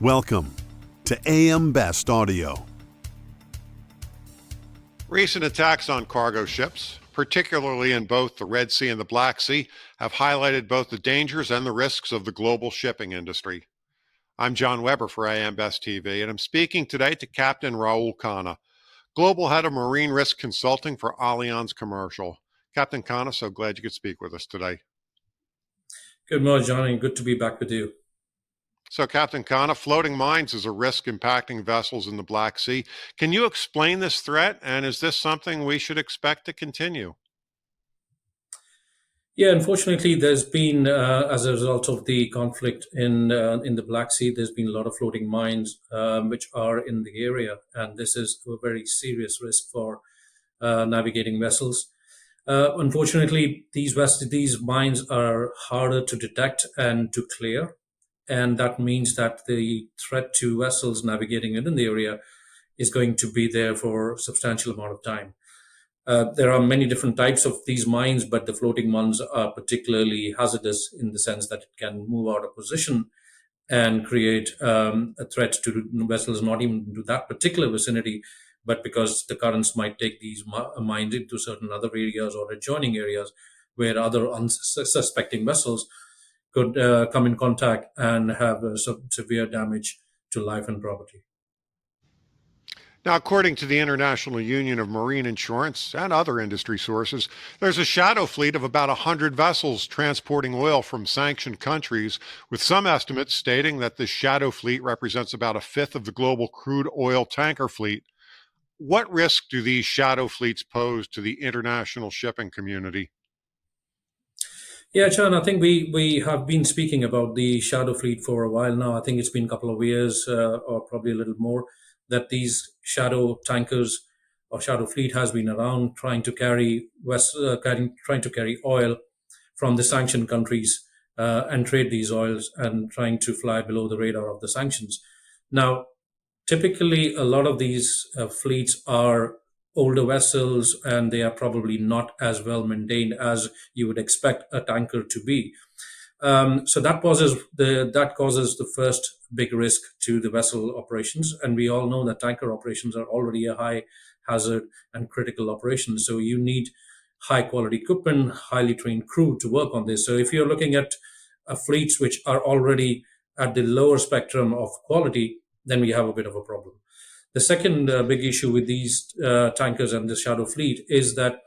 Welcome to AM Best Audio. Recent attacks on cargo ships, particularly in both the Red Sea and the Black Sea, have highlighted both the dangers and the risks of the global shipping industry. I'm John Weber for AM Best TV, and I'm speaking today to Captain Rahul Khanna, Global Head of Marine Risk Consulting for Allianz Commercial. Captain Khanna, so glad you could speak with us today. Good morning, John, and good to be back with you. So, Captain Khanna, floating mines is a risk impacting vessels in the Black Sea. Can you explain this threat, and is this something we should expect to continue? Yeah, unfortunately, there's been, as a result of the conflict in the Black Sea, there's been a lot of floating mines which are in the area, and this is a very serious risk for navigating vessels. Unfortunately, these mines are harder to detect and to clear. And that means that the threat to vessels navigating within the area is going to be there for a substantial amount of time. There are many different types of these mines, but the floating ones are particularly hazardous in the sense that it can move out of position and create a threat to vessels, not even to that particular vicinity, but because the currents might take these mines into certain other areas or adjoining areas where other unsuspecting vessels could come in contact and have some severe damage to life and property. Now, according to the International Union of Marine Insurance and other industry sources, there's a shadow fleet of about 100 vessels transporting oil from sanctioned countries, with some estimates stating that this shadow fleet represents about a fifth of the global crude oil tanker fleet. What risk do these shadow fleets pose to the international shipping community? Yeah, John, I think we have been speaking about the shadow fleet for a while now. I think it's been a couple of years or probably a little more that these shadow tankers or shadow fleet has been around trying to carry oil from the sanctioned countries and trade these oils and trying to fly below the radar of the sanctions. Now, typically, a lot of these fleets are older vessels, and they are probably not as well maintained as you would expect a tanker to be. So that causes the first big risk to the vessel operations, and we all know that tanker operations are already a high hazard and critical operation. So you need high quality equipment, highly trained crew to work on this. So if you're looking at fleets which are already at the lower spectrum of quality, then we have a bit of a problem. The second big issue with these tankers and the shadow fleet is that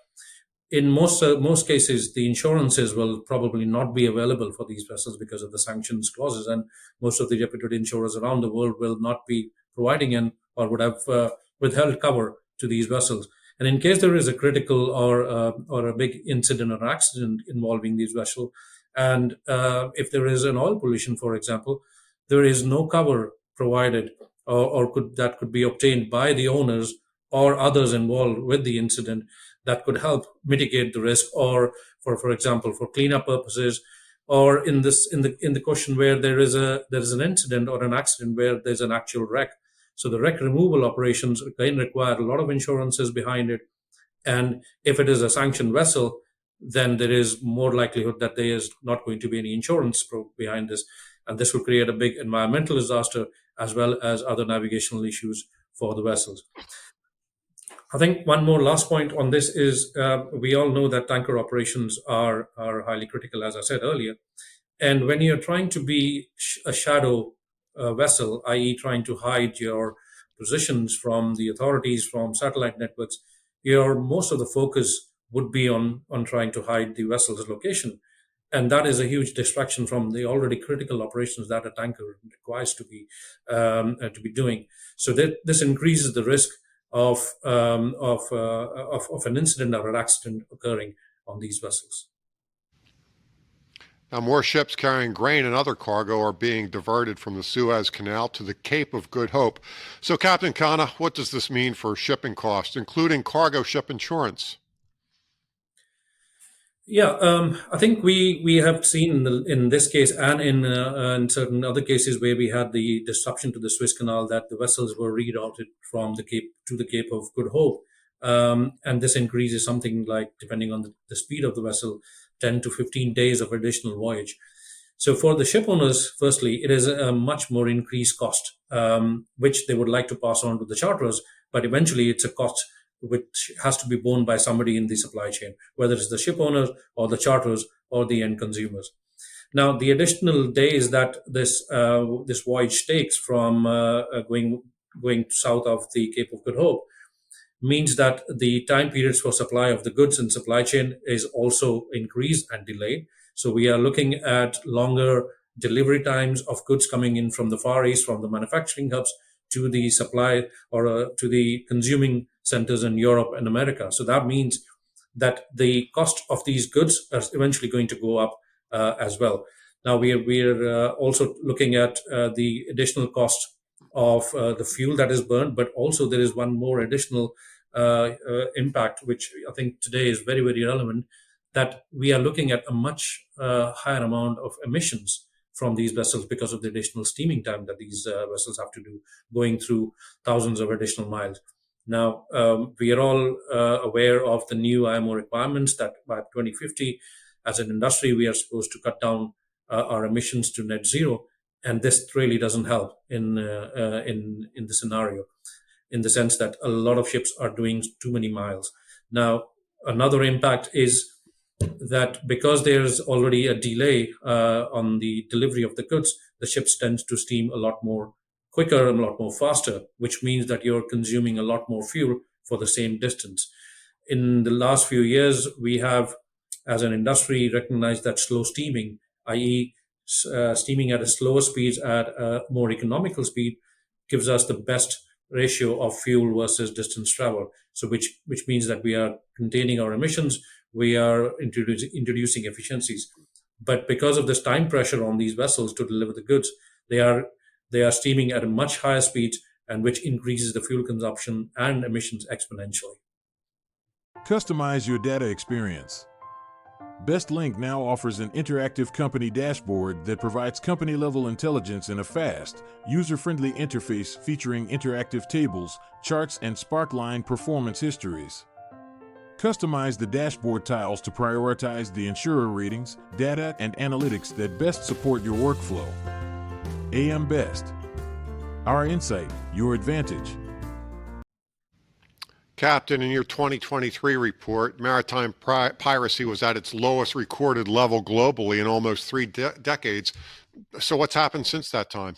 in most cases, the insurances will probably not be available for these vessels because of the sanctions clauses, and most of the reputed insurers around the world will not be providing or would have withheld cover to these vessels. And in case there is a critical or a big incident or accident involving these vessels, and if there is an oil pollution, for example, there is no cover provided that could be obtained by the owners or others involved with the incident that could help mitigate the risk, or for example, for cleanup purposes, or in the question where there is an incident or an accident where there's an actual wreck. So the wreck removal operations again require a lot of insurances behind it. And if it is a sanctioned vessel, then there is more likelihood that there is not going to be any insurance behind this. And this will create a big environmental disaster as well as other navigational issues for the vessels. I think one more last point on this is we all know that tanker operations are highly critical, as I said earlier. And when you're trying to be a shadow vessel, i.e. trying to hide your positions from the authorities, from satellite networks, most of the focus would be on trying to hide the vessel's location. And that is a huge distraction from the already critical operations that a tanker requires to be doing. So this increases the risk of an incident or an accident occurring on these vessels. Now, more ships carrying grain and other cargo are being diverted from the Suez Canal to the Cape of Good Hope. So, Captain Khanna, what does this mean for shipping costs, including cargo ship insurance? Yeah, I think we have seen in this case and in certain other cases where we had the disruption to the Suez Canal that the vessels were rerouted from the Cape to the Cape of Good Hope, and this increases something like, depending on the speed of the vessel, 10 to 15 days of additional voyage. So for the ship owners, firstly, it is a much more increased cost, which they would like to pass on to the charterers, but eventually it's a cost which has to be borne by somebody in the supply chain, whether it's the ship owners or the charterers or the end consumers. Now, the additional days that this voyage takes from going south of the Cape of Good Hope means that the time periods for supply of the goods and supply chain is also increased and delayed. So we are looking at longer delivery times of goods coming in from the Far East, from the manufacturing hubs to the supply or to the consuming centers in Europe and America. So that means that the cost of these goods are eventually going to go up as well. Now we're also looking at the additional cost of the fuel that is burned, but also there is one more additional impact, which I think today is very, very relevant, that we are looking at a much higher amount of emissions from these vessels because of the additional steaming time that these vessels have to do, going through thousands of additional miles. Now, we are all aware of the new IMO requirements that by 2050, as an industry, we are supposed to cut down our emissions to net zero. And this really doesn't help in the scenario, in the sense that a lot of ships are doing too many miles. Now, another impact is that because there's already a delay on the delivery of the goods, the ships tend to steam a lot more quicker and a lot more faster, which means that you're consuming a lot more fuel for the same distance. In the last few years, we have, as an industry, recognized that slow steaming, i.e., steaming at a slower speed, at a more economical speed, gives us the best ratio of fuel versus distance travel. So which means that we are containing our emissions, we are introducing efficiencies. But because of this time pressure on these vessels to deliver the goods, they are steaming at a much higher speed, and which increases the fuel consumption and emissions exponentially. Customize your data experience. BestLink now offers an interactive company dashboard that provides company-level intelligence in a fast, user-friendly interface featuring interactive tables, charts, and Sparkline performance histories. Customize the dashboard tiles to prioritize the insurer ratings, data, and analytics that best support your workflow. AM Best. Our insight, your advantage. Captain, in your 2023 report, maritime piracy was at its lowest recorded level globally in almost three decades. So what's happened since that time?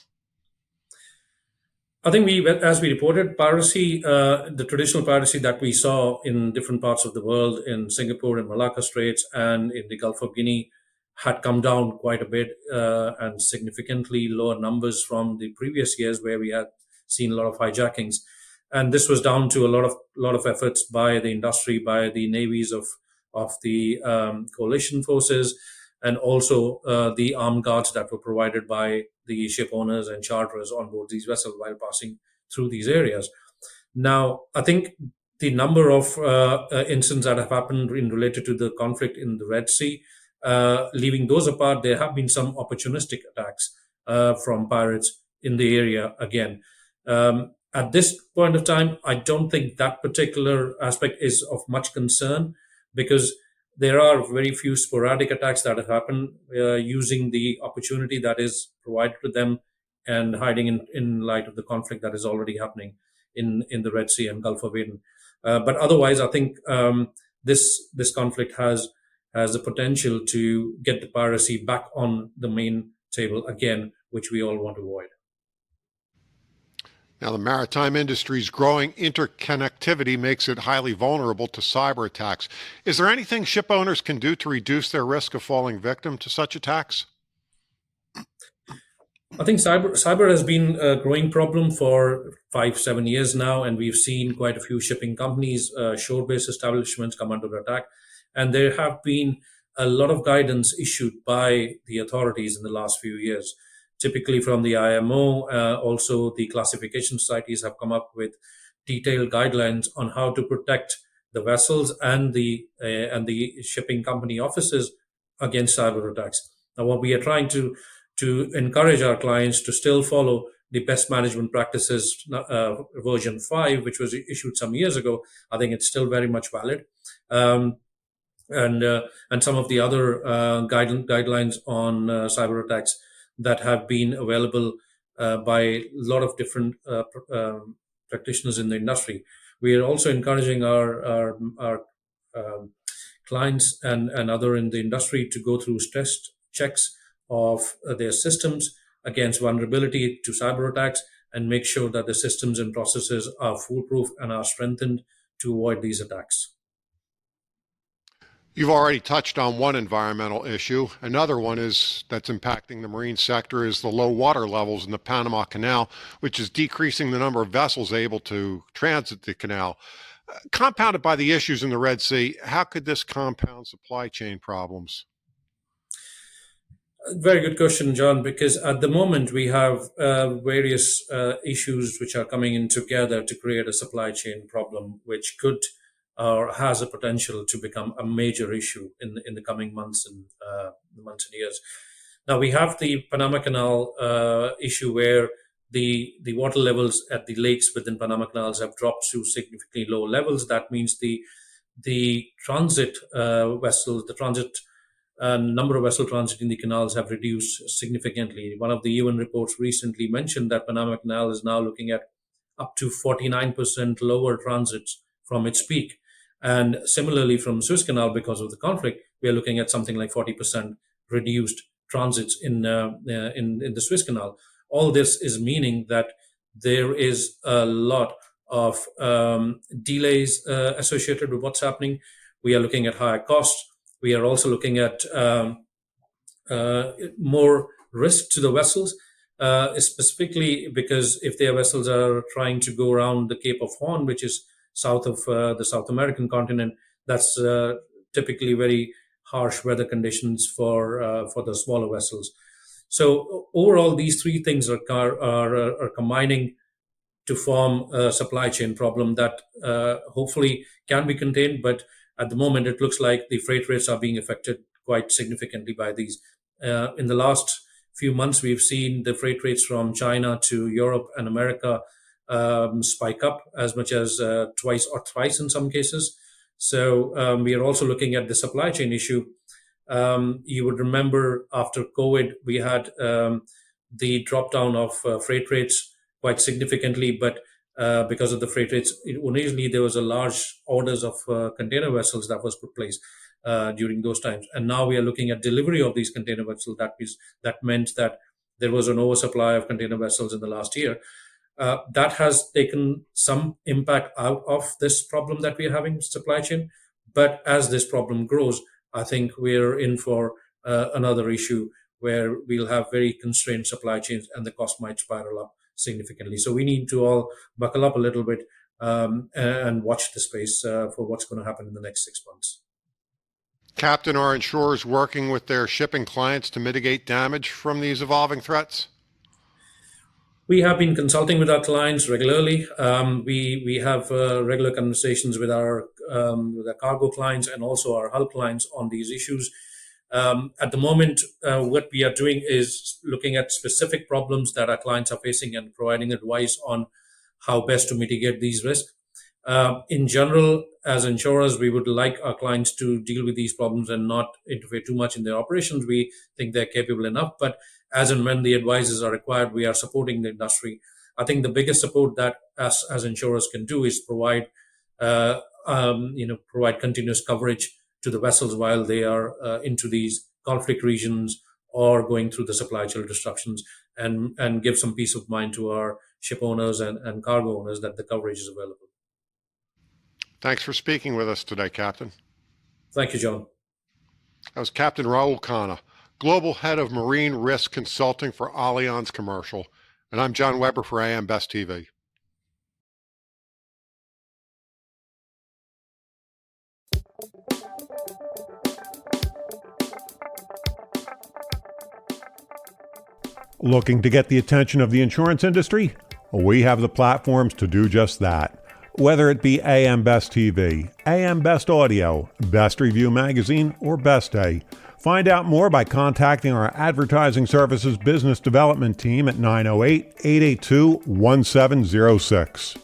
I think as we reported, piracy, the traditional piracy that we saw in different parts of the world, in Singapore and Malacca Straits and in the Gulf of Guinea, had come down quite a bit and significantly lower numbers from the previous years where we had seen a lot of hijackings. And this was down to a lot of efforts by the industry, by the navies of the coalition forces, and also the armed guards that were provided by the ship owners and charterers on board these vessels while passing through these areas. Now, I think the number of incidents that have happened related to the conflict in the Red Sea, leaving those apart, there have been some opportunistic attacks from pirates in the area again. At this point of time, I don't think that particular aspect is of much concern, because there are very few sporadic attacks that have happened using the opportunity that is provided to them and hiding in light of the conflict that is already happening in the Red Sea and Gulf of Aden. But otherwise, I think this conflict has the potential to get the piracy back on the main table again, which we all want to avoid. Now, the maritime industry's growing interconnectivity makes it highly vulnerable to cyber attacks. Is there anything ship owners can do to reduce their risk of falling victim to such attacks? I think cyber has been a growing problem for 5-7 years now, and we've seen quite a few shipping companies, shore-based establishments come under attack. And there have been a lot of guidance issued by the authorities in the last few years. Typically from the IMO, also the classification societies have come up with detailed guidelines on how to protect the vessels and the shipping company offices against cyber attacks. Now, what we are trying to encourage our clients to still follow the best management practices version 5, which was issued some years ago. I think it's still very much valid. and some of the other guidelines on cyber attacks that have been available by a lot of different practitioners in the industry. We are also encouraging our clients and other in the industry to go through stress checks of their systems against vulnerability to cyber attacks and make sure that the systems and processes are foolproof and are strengthened to avoid these attacks. You've already touched on one environmental issue. Another one that's impacting the marine sector is the low water levels in the Panama Canal, which is decreasing the number of vessels able to transit the canal. Compounded by the issues in the Red Sea, how could this compound supply chain problems? Very good question, John, because at the moment we have various issues which are coming in together to create a supply chain problem, which could or has a potential to become a major issue in the coming months and years. Now we have the Panama Canal issue where the water levels at the lakes within Panama Canals have dropped to significantly low levels. That means the transit vessels, the transit number of vessel transiting the canals have reduced significantly. One of the UN reports recently mentioned that Panama Canal is now looking at up to 49% lower transits from its peak. And similarly from Suez Canal, because of the conflict, we are looking at something like 40% reduced transits in the Suez Canal. All this is meaning that there is a lot of delays associated with what's happening. We are looking at higher costs. We are also looking at more risk to the vessels, specifically because if their vessels are trying to go around the Cape of Horn, which is south of the South American continent, that's typically very harsh weather conditions for the smaller vessels. So overall, these three things are combining to form a supply chain problem that hopefully can be contained. But at the moment, it looks like the freight rates are being affected quite significantly by these. In the last few months, we've seen the freight rates from China to Europe and America spike up as much as twice or thrice in some cases. So we are also looking at the supply chain issue. You would remember after COVID, we had the drop down of freight rates quite significantly, but because of the freight rates, initially there was a large orders of container vessels that was put place during those times. And now we are looking at delivery of these container vessels. That meant that there was an oversupply of container vessels in the last year. That has taken some impact out of this problem that we're having supply chain. But as this problem grows, I think we're in for another issue where we'll have very constrained supply chains and the cost might spiral up significantly. So we need to all buckle up a little bit and watch the space for what's going to happen in the next 6 months. Captain, are insurers working with their shipping clients to mitigate damage from these evolving threats? We have been consulting with our clients regularly. We have regular conversations with our cargo clients and also our hull clients on these issues. At the moment, what we are doing is looking at specific problems that our clients are facing and providing advice on how best to mitigate these risks. In general, as insurers, we would like our clients to deal with these problems and not interfere too much in their operations. We think they're capable enough, but as and when the advices are required, we are supporting the industry. I think the biggest support that us as insurers can do is provide continuous coverage to the vessels while they are into these conflict regions or going through the supply chain disruptions, and give some peace of mind to our ship owners and cargo owners that the coverage is available. Thanks for speaking with us today, Captain. Thank you, John. That was Captain Rahul Khanna, Global Head of Marine Risk Consulting for Allianz Commercial. And I'm John Weber for AM Best TV. Looking to get the attention of the insurance industry? We have the platforms to do just that. Whether it be AM Best TV, AM Best Audio, Best Review Magazine, or Best Day, find out more by contacting our Advertising Services Business Development Team at 908-882-1706.